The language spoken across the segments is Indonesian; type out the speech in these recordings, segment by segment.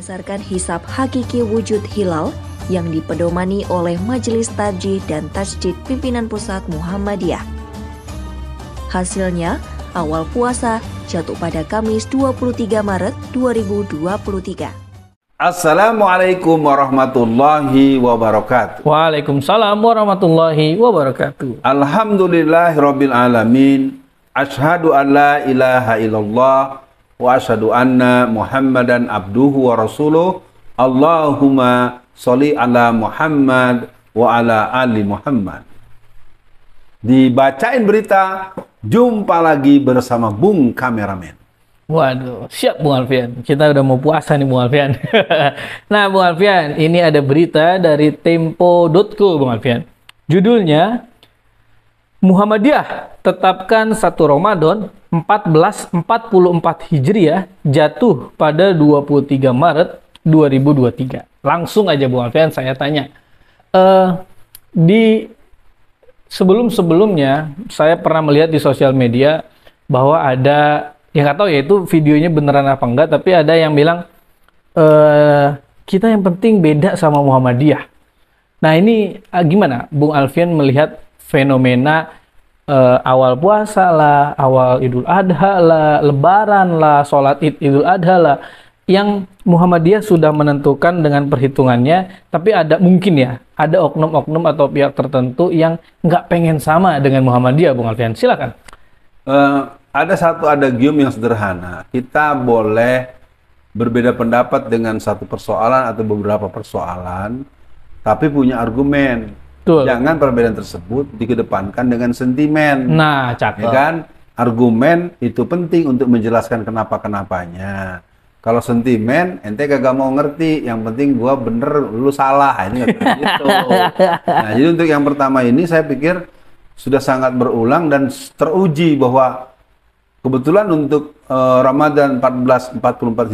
berdasarkan hisab hakiki wujud hilal yang dipedomani oleh Majelis Tarjih dan Tajdid Pimpinan Pusat Muhammadiyah. Hasilnya, awal puasa jatuh pada Kamis 23 Maret 2023. Assalamualaikum warahmatullahi wabarakatuh. Waalaikumsalam warahmatullahi wabarakatuh. Alhamdulillahirabbil alamin. Asyhadu an la ilaha illallah wa asyhadu anna Muhammadan abduhu wa rasuluh. Allahumma sholli ala Muhammad wa ala ali Muhammad. Dibacain berita, jumpa lagi bersama Bung Kameramen. Waduh, siap Bung Alfian. Kita udah mau puasa nih Bung Alfian. Nah Bung Alfian, ini ada berita dari Tempo.co Bung Alfian. Judulnya, Muhammadiyah tetapkan 1 Ramadan 1444 Hijriah jatuh pada 23 Maret 2023. Langsung aja Bung Alfian saya tanya. Di sebelum-sebelumnya saya pernah melihat di sosial media bahwa ada, ya nggak tahu ya itu videonya beneran apa enggak, tapi ada yang bilang kita yang penting beda sama Muhammadiyah. Nah ini gimana Bung Alfian melihat fenomena awal puasa lah, awal Idul Adha lah, Lebaran lah, sholat Idul Adha lah, yang Muhammadiyah sudah menentukan dengan perhitungannya, tapi ada mungkin ya, ada oknum-oknum atau pihak tertentu yang nggak pengen sama dengan Muhammadiyah, Bung Alfian. Silakan. Ada satu adagium yang sederhana. Kita boleh berbeda pendapat dengan satu persoalan atau beberapa persoalan, tapi punya argumen. Betul. Jangan perbedaan tersebut dikedepankan dengan sentimen. Nah, cakep. Ya kan? Argumen itu penting untuk menjelaskan kenapa-kenapanya. Kalau sentimen, ente kagak mau ngerti. Yang penting gua bener, lu salah. Ini nggak gitu. Nah, jadi untuk yang pertama ini saya pikir sudah sangat berulang dan teruji bahwa kebetulan untuk Ramadan 1444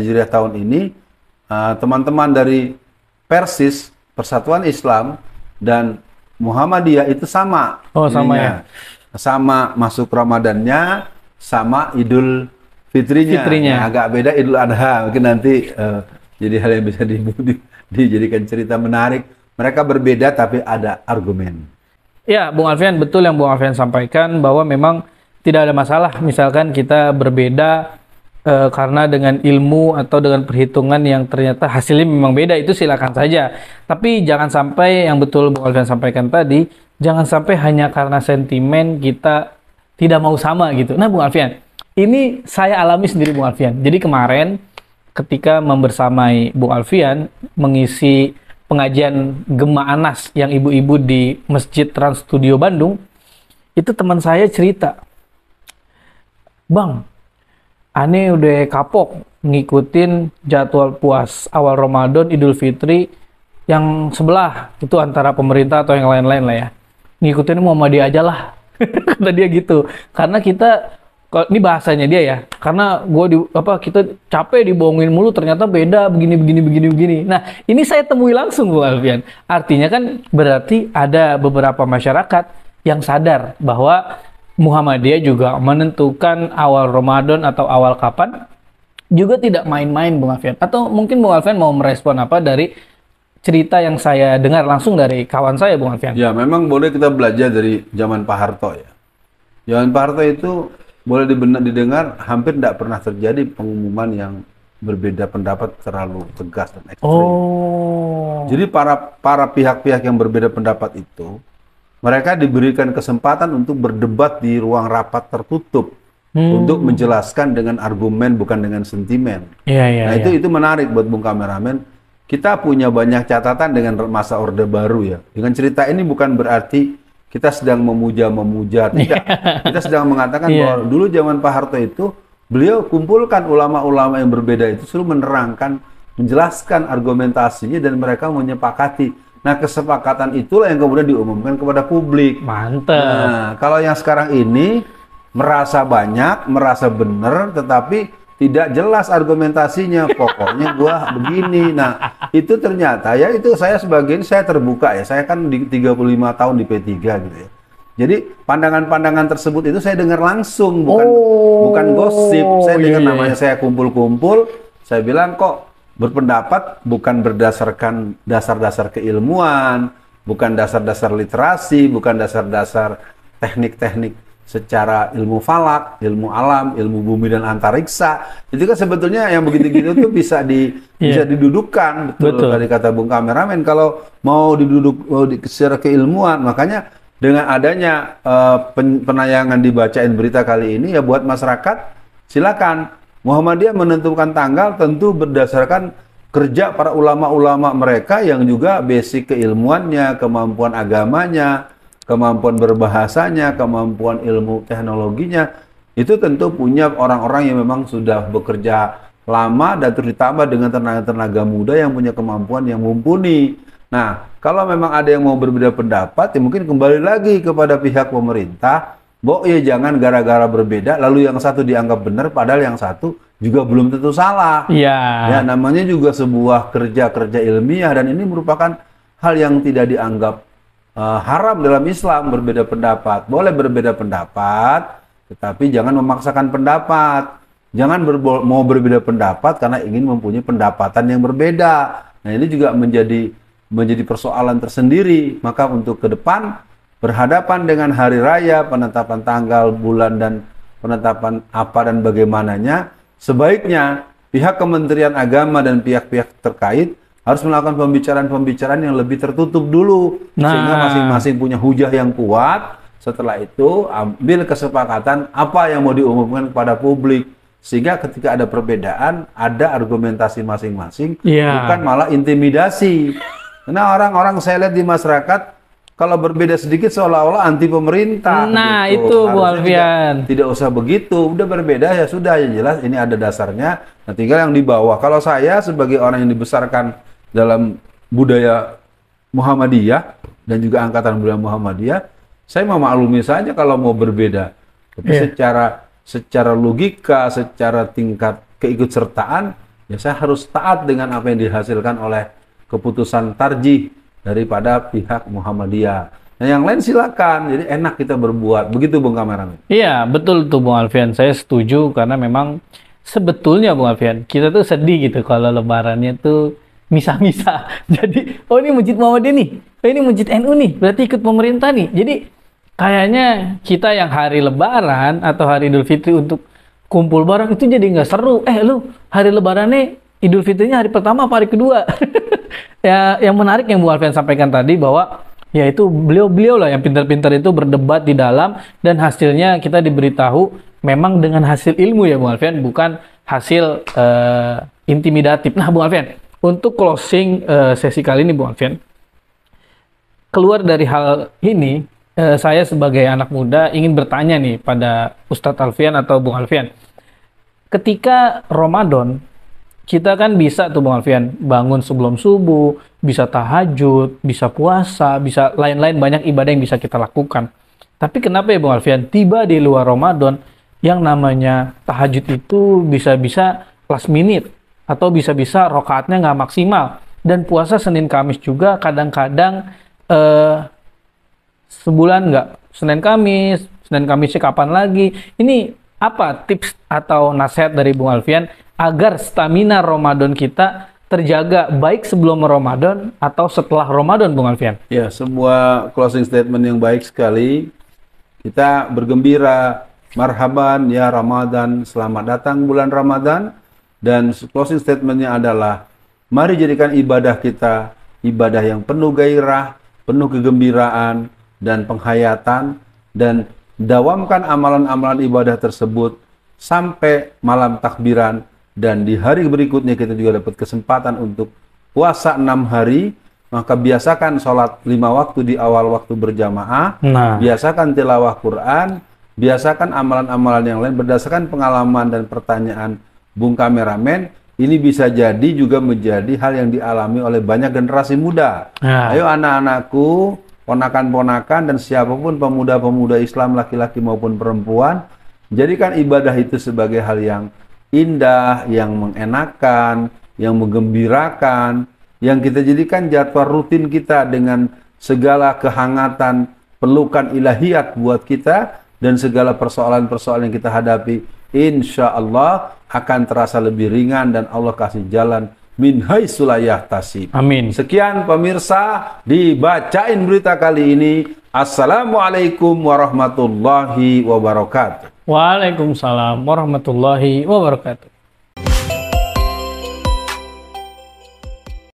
Hijriah tahun ini, teman-teman dari Persis, Persatuan Islam, dan Muhammadiyah itu sama. Oh, sama ya? Sama masuk Ramadannya, sama Idul Fitrinya. Nah, agak beda Idul Adha. Mungkin nanti jadi hal yang bisa dijadikan cerita menarik. Mereka berbeda tapi ada argumen. Ya, Bung Alfian, betul yang Bung Alfian sampaikan bahwa memang tidak ada masalah misalkan kita berbeda karena dengan ilmu atau dengan perhitungan yang ternyata hasilnya memang beda, itu silakan saja. Tapi jangan sampai yang betul Bung Alfian sampaikan tadi, jangan sampai hanya karena sentimen kita tidak mau sama gitu. Nah Bung Alfian, ini saya alami sendiri Bung Alfian. Jadi kemarin ketika membersamai Bung Alfian mengisi pengajian Gema Anas yang ibu-ibu di Masjid Trans Studio Bandung, itu teman saya cerita, Bang, aneh udah kapok ngikutin jadwal puas awal Ramadan, Idul Fitri yang sebelah itu antara pemerintah atau yang lain-lain lah ya. Ngikutin Muhammadiyah aja lah. Kata dia gitu. Karena kita, ini bahasanya dia ya, karena kita capek dibohongin mulu, ternyata beda begini. Nah, ini saya temui langsung Bung Alfian. Artinya kan berarti ada beberapa masyarakat yang sadar bahwa Muhammadiyah juga menentukan awal Ramadan atau awal kapan juga tidak main-main Bung Alfian. Atau mungkin Bung Alfian mau merespon apa dari cerita yang saya dengar langsung dari kawan saya Bung Alfian? Ya, memang boleh kita belajar dari zaman Pak Harto ya. Zaman Pak Harto itu boleh didengar hampir tidak pernah terjadi pengumuman yang berbeda pendapat terlalu tegas dan ekstrim. Oh. Jadi para pihak-pihak yang berbeda pendapat itu, mereka diberikan kesempatan untuk berdebat di ruang rapat tertutup untuk menjelaskan dengan argumen bukan dengan sentimen. Nah itu menarik buat Bung Kameramen. Kita punya banyak catatan dengan masa Orde Baru ya. Dengan cerita ini bukan berarti kita sedang memuja, tidak. Kita sedang mengatakan bahwa dulu zaman Pak Harto itu beliau kumpulkan ulama-ulama yang berbeda itu suruh menerangkan, menjelaskan argumentasinya dan mereka menyepakati. Nah, kesepakatan itulah yang kemudian diumumkan kepada publik. Mantap. Nah, kalau yang sekarang ini merasa banyak, merasa benar, tetapi tidak jelas argumentasinya. Pokoknya gua begini. Nah, itu ternyata ya itu saya terbuka ya. Saya kan di 35 tahun di P3 gitu ya. Jadi pandangan-pandangan tersebut itu saya dengar langsung, bukan gosip. Saya dengar namanya, saya kumpul-kumpul, saya bilang kok berpendapat bukan berdasarkan dasar-dasar keilmuan, bukan dasar-dasar literasi, bukan dasar-dasar teknik-teknik secara ilmu falak, ilmu alam, ilmu bumi dan antariksa. Itu kan sebetulnya yang begitu-gitu tuh bisa bisa didudukkan, betul tadi kata Bung Kameramen, kalau mau secara keilmuan. Makanya dengan adanya penayangan dibacain berita kali ini, ya buat masyarakat silakan. Muhammadiyah menentukan tanggal tentu berdasarkan kerja para ulama-ulama mereka yang juga basic keilmuannya, kemampuan agamanya, kemampuan berbahasanya, kemampuan ilmu teknologinya, itu tentu punya orang-orang yang memang sudah bekerja lama dan terus ditambah dengan tenaga-tenaga muda yang punya kemampuan yang mumpuni. Nah, kalau memang ada yang mau berbeda pendapat, ya mungkin kembali lagi kepada pihak pemerintah, ya jangan gara-gara berbeda, lalu yang satu dianggap benar, padahal yang satu juga belum tentu salah. Ya, namanya juga sebuah kerja-kerja ilmiah, dan ini merupakan hal yang tidak dianggap haram dalam Islam. Berbeda pendapat, boleh berbeda pendapat, tetapi jangan memaksakan pendapat. Jangan mau berbeda pendapat karena ingin mempunyai pendapatan yang berbeda. Nah, ini juga menjadi persoalan tersendiri. Maka untuk ke depan, berhadapan dengan hari raya, penetapan tanggal, bulan, dan penetapan apa dan bagaimananya, sebaiknya pihak Kementerian Agama dan pihak-pihak terkait harus melakukan pembicaraan-pembicaraan yang lebih tertutup dulu, sehingga masing-masing punya hujah yang kuat. Setelah itu ambil kesepakatan apa yang mau diumumkan kepada publik, sehingga ketika ada perbedaan ada argumentasi masing-masing, bukan malah intimidasi. Karena orang-orang saya lihat di masyarakat kalau berbeda sedikit seolah-olah anti pemerintah. Nah, gitu. itu Bu Alfian. Tidak usah begitu, udah berbeda ya sudah, yang jelas ini ada dasarnya. Nah, tinggal yang di bawah. Kalau saya sebagai orang yang dibesarkan dalam budaya Muhammadiyah dan juga angkatan budaya Muhammadiyah, saya memaklumi saja kalau mau berbeda. Tapi secara logika, secara tingkat keikutsertaan, ya saya harus taat dengan apa yang dihasilkan oleh keputusan tarjih daripada pihak Muhammadiyah. Nah, yang lain silakan. Jadi enak kita berbuat. Begitu Bung Kameramen. Iya, betul tuh Bung Alfian. Saya setuju karena memang sebetulnya Bung Alfian, kita tuh sedih gitu kalau lebarannya tuh misah-misah. Jadi, oh ini masjid Muhammadiyah nih, oh ini masjid NU nih, berarti ikut pemerintah nih. Jadi, kayaknya kita yang hari lebaran atau hari Idul Fitri untuk kumpul bareng itu jadi nggak seru. Lu hari lebarannya Idul Fitrinya hari pertama apa hari kedua? Ya, yang menarik yang Bu Alfian sampaikan tadi bahwa ya itu beliau-beliau lah yang pintar-pintar itu berdebat di dalam, dan hasilnya kita diberitahu memang dengan hasil ilmu ya Bu Alfian, bukan hasil intimidatif. Nah Bu Alfian, untuk closing sesi kali ini Bu Alfian, keluar dari hal ini, saya sebagai anak muda ingin bertanya nih pada Ustadz Alfian atau Bung Alfian. Ketika Ramadan, kita kan bisa tuh Bung Alfian bangun sebelum subuh, bisa tahajud, bisa puasa, bisa lain-lain banyak ibadah yang bisa kita lakukan. Tapi kenapa ya Bung Alfian, tiba di luar Ramadan yang namanya tahajud itu bisa-bisa last minute, atau bisa-bisa rokaatnya nggak maksimal, dan puasa Senin Kamis juga kadang-kadang sebulan nggak, Senin Kamisnya kapan lagi. Ini apa tips atau nasihat dari Bung Alfian agar stamina Ramadan kita terjaga baik sebelum Ramadan atau setelah Ramadan Bung Alfian? Ya, sebuah closing statement yang baik sekali. Kita bergembira, marhaban ya Ramadan, selamat datang bulan Ramadan. Dan closing statementnya adalah, mari jadikan ibadah kita ibadah yang penuh gairah, penuh kegembiraan dan penghayatan, dan dawamkan amalan-amalan ibadah tersebut sampai malam takbiran, dan di hari berikutnya kita juga dapat kesempatan untuk puasa 6 hari. Maka biasakan sholat 5 waktu di awal waktu berjamaah, biasakan tilawah Quran, biasakan amalan-amalan yang lain berdasarkan pengalaman dan pertanyaan Bung Kameramen. Ini bisa jadi juga menjadi hal yang dialami oleh banyak generasi muda. Ayo anak-anakku, ponakan-ponakan, dan siapapun pemuda-pemuda Islam, laki-laki maupun perempuan, jadikan ibadah itu sebagai hal yang indah, yang mengenakan, yang menggembirakan, yang kita jadikan jadwal rutin kita dengan segala kehangatan, pelukan ilahiyat buat kita, dan segala persoalan-persoalan yang kita hadapi, insya Allah akan terasa lebih ringan, dan Allah kasih jalan min haitsu la yahtasib. Amin. Sekian pemirsa, dibacain berita kali ini. Assalamualaikum warahmatullahi wabarakatuh. Waalaikumsalam warahmatullahi wabarakatuh.